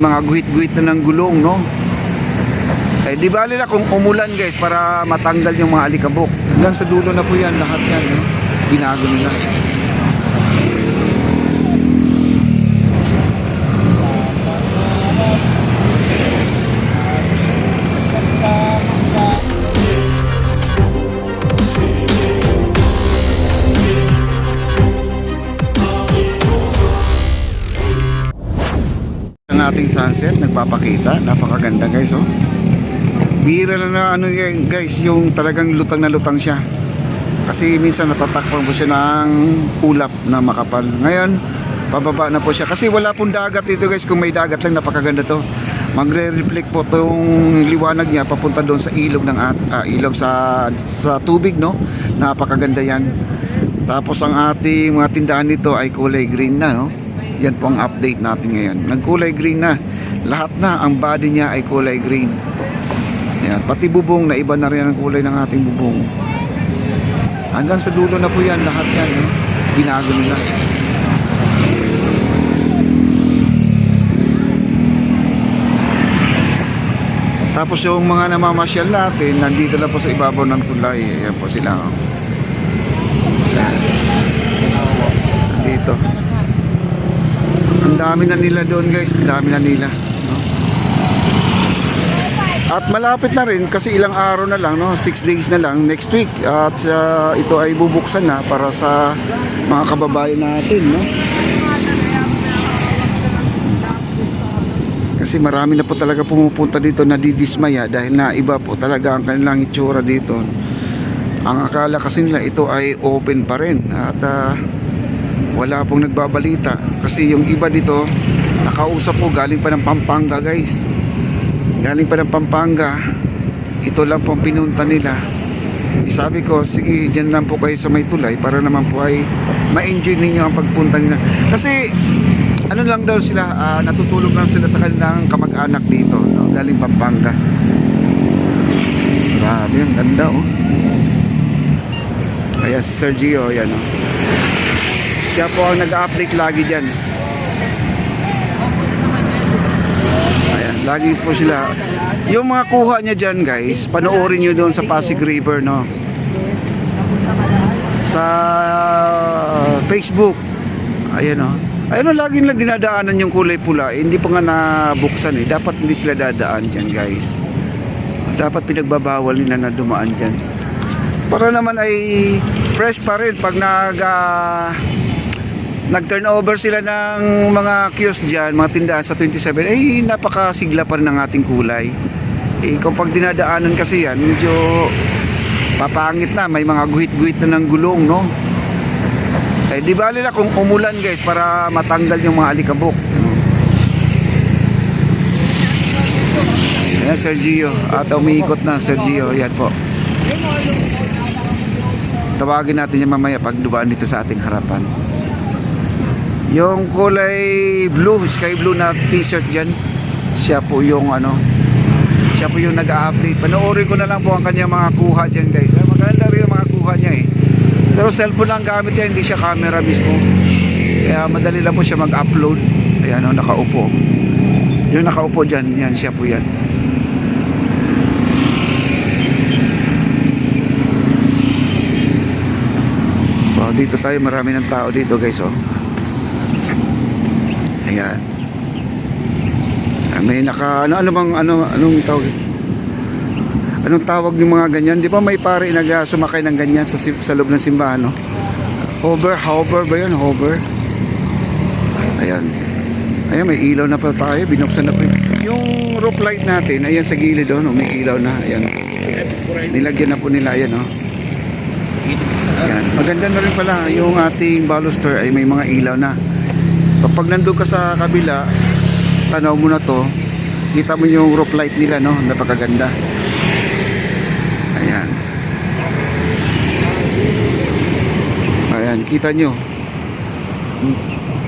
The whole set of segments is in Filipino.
Mga guhit-guhit na ng gulong, no? Eh di bali na kung umulan guys para matanggal yung mga alikabok. Hanggang sa dulo na po yan, lahat yan, no? Binago nila. Ang ating sunset nagpapakita, napakaganda guys, oh. Bihira na ano guys, yung talagang lutang na lutang siya. Kasi minsan natatakpan po siya ng ulap na makapal. Ngayon, pababa na po siya. Kasi wala pong dagat dito guys. Kung may dagat lang, napakaganda to. Magre-reflect po itong liwanag niya papunta doon sa ilog ng ilog sa tubig, no? Napakaganda yan. Tapos ang ating mga tindahan nito ay kulay green na, no? Yan po ang update natin ngayon. Nagkulay green na. Lahat na, ang body niya ay kulay green. Yan, pati bubong na iba na rin ang kulay ng ating bubong. Hanggang sa dulo na po yan, lahat yan, no? Binago nila. Tapos yung mga namamasyal natin, nandito na po sa ibabaw ng tulay. Ayan po sila, oh. Dito. Ang dami na nila doon guys, ang dami na nila, no? At malapit na rin kasi ilang araw na lang, no? 6 days na lang next week. At ito ay bubuksan na para sa mga kababayan natin, no? Kasi marami na po talaga pumupunta dito na didismaya dahil na iba po talaga ang kanilang itsura dito. Ang akala kasi nila ito ay open pa rin at wala pong nagbabalita kasi yung iba dito nakausap po galing pa ng Pampanga guys, galing pa ng Pampanga, ito lang pong pinunta nila. Sabi ko sige dyan lang po kayo sa may tulay para naman po ay ma-enjoy ninyo ang pagpunta nila kasi ano lang daw sila, natutulog lang sila sa kanilang kamag-anak dito, no? Galing Pampanga. Grabe, ang ganda, oh. Kaya si Sergio, yan, oh. Siya po ang nag-update lagi dyan. Ayan, lagi po sila. Yung mga kuha niya dyan guys, panoorin nyo doon sa Pasig River, no? Sa Facebook. Ayan, oh. Ayun, lagi nila dinadaanan yung kulay pula, hindi pa nga nabuksan, eh. Dapat hindi sila dadaan dyan guys. Dapat pinagbabawal nila na dumaan dyan para naman ay fresh pa rin pag nag-turnover sila ng mga kiosk dyan, mga tindahan sa 27, eh napakasigla pa rin ng ating kulay. Eh kung pag dinadaanan kasi yan, medyo papangit na, may mga guhit-guhit na ng gulong, no? Eh di bali na kung umulan guys para matanggal yung mga alikabok. Ayan Sergio, at umiikot na Sergio, yan po. Tawagin natin yan mamaya pag dumaan dito sa ating harapan. Yung kulay blue, sky blue na t-shirt dyan, siya po yung ano, siya po yung nag-a-update. Panoorin ko na lang po ang kanyang mga kuha dyan guys. Maganda rin yung mga kuha niya, eh. Pero cellphone lang gamit niya, hindi siya camera mismo. Kaya madali lang po siya mag-upload. Ayan, oh, nakaupo. Yung nakaupo dyan, yan, siya po yan. So, dito tayo, marami ng tao dito guys, oh. Ayan. May anong tawag? Anong tawag ng mga ganyan? Di ba may pare sumakay ng ganyan sa loob ng simbahan, no? Hover ba yun? Hover. Ayan. Ayan, may ilaw na pa tayo. Binuksan na pa yung rope light natin. Ayan sa gilid, oh, no? May ilaw na. Ayan. Nilagyan na po nila. Ayan, oh. Ayan. Maganda na rin pala yung ating baluster ay may mga ilaw na. Kapag nandun ka sa kabila, tanaw mo na to, kita mo yung rope light nila, no? Napakaganda. Ayan. Ayan, kita nyo.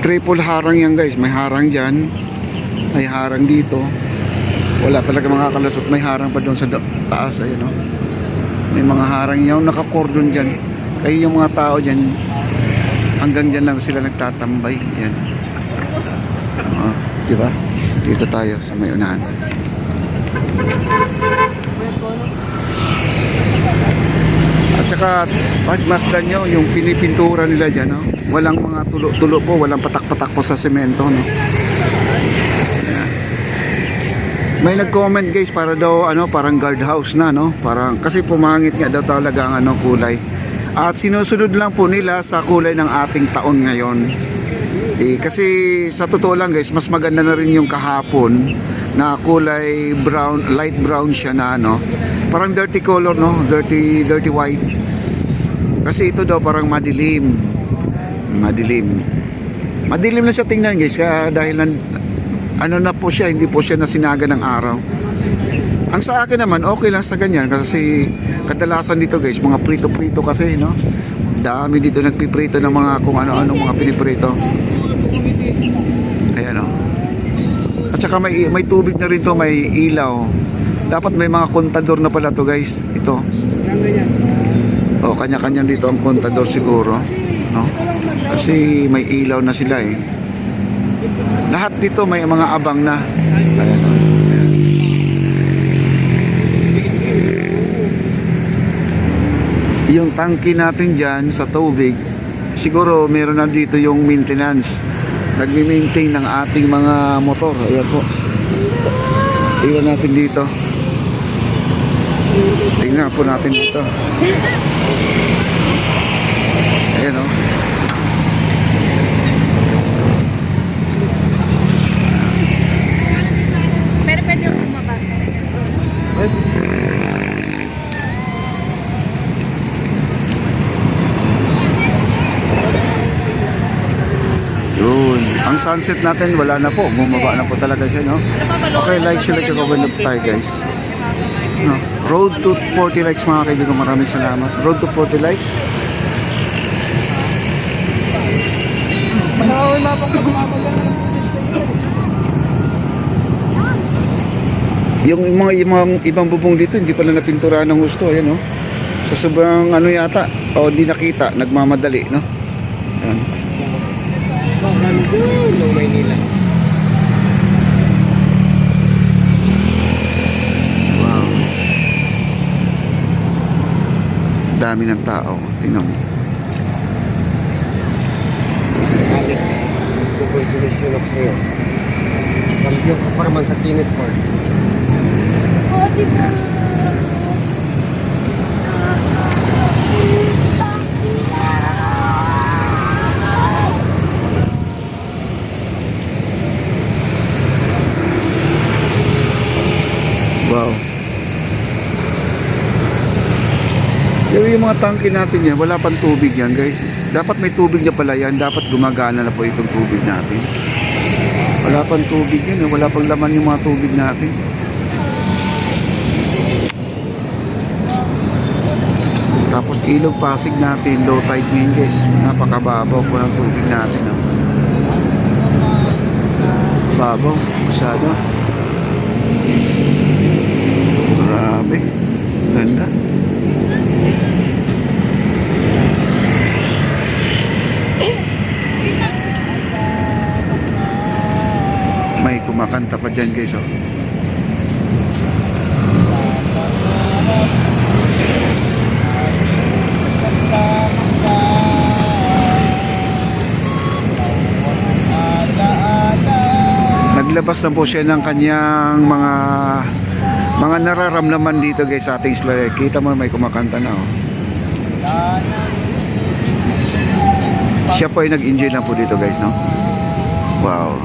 Triple harang yan guys. May harang dyan, may harang dito. Wala talaga makakalusot. May harang pa doon sa taas. Ayan, no? May mga harang yan, nakakordon dyan. Kaya yung mga tao dyan, hanggang dyan lang sila nagtatambay. Ayan. Diba? Dito tayo sa may unahan. At saka pagmasdan nyo yung pinipintura nila dyan, no? Walang mga tulo-tulo po, walang patak-patak po sa semento, no? Ayan. May nag-comment guys para daw parang guardhouse na, no? Parang kasi pumangit nga daw talaga ang kulay. At sinusunod lang po nila sa kulay ng ating taon ngayon. Kasi sa totoo lang guys, mas maganda na rin yung kahapon na kulay brown, light brown siya na parang dirty color, no? Dirty white. Kasi ito daw parang madilim. Madilim na siya tingnan guys, dahil na po siya, hindi po siya nasinaga ng araw. Ang sa akin naman, okay lang sa ganyan kasi kadalasan dito guys, mga prito-prito kasi, no? Dami dito nagpiprito ng mga kung ano-ano mga piniprito. Ayan, no? At saka may tubig na rin to, may ilaw. Dapat may mga kontador na pala to guys. Ito. Kanya-kanya dito ang kontador siguro, no? Kasi may ilaw na sila eh. Lahat dito may mga abang na. Ayan, no? Yung tangke natin dyan sa tubig, siguro meron na dito yung maintenance. Nagmi-maintain ng ating mga motor. Ayan po. Iwan natin dito. Tingnan po natin dito. Ayan o. Pero pwede yung bumabasa. Yun. Ang sunset natin wala na po. Bumaba na po talaga siya, no? Okay, like, share, like, comment up tayo guys. No. Road to 40 likes mga kaibigan. Maraming salamat. Road to 40 likes. Yung mga ibang bubong dito hindi pala napinturahan ng gusto. Ayan, no? Sa sobrang yata o hindi nakita, nagmamadali, no? Ayan. Wow. Dami ng tao. Tingnan mo. Alex, congratulations ako sa'yo. Kampiyon ka pa naman sa tennis court. Oh, diba? Wow. Yung mga tangke natin yan, wala pang tubig yan guys. Dapat may tubig na pala yan. Dapat gumagana na po itong tubig natin. Wala pang tubig yan. Wala pang laman yung mga tubig natin. Tapos ilog Pasig natin, low tide ngayon guys. Napakababaw po ng tubig natin. Babaw, masyado. Grabe. Ganda. May kumakanta pa dyan guys, oh. Naglabas na po siya ng kanyang mga nararamdaman dito guys sa ating slide. Kita mo may kumakanta na, oh. Siya po ay nag-enjoy lang po dito guys, no? Wow.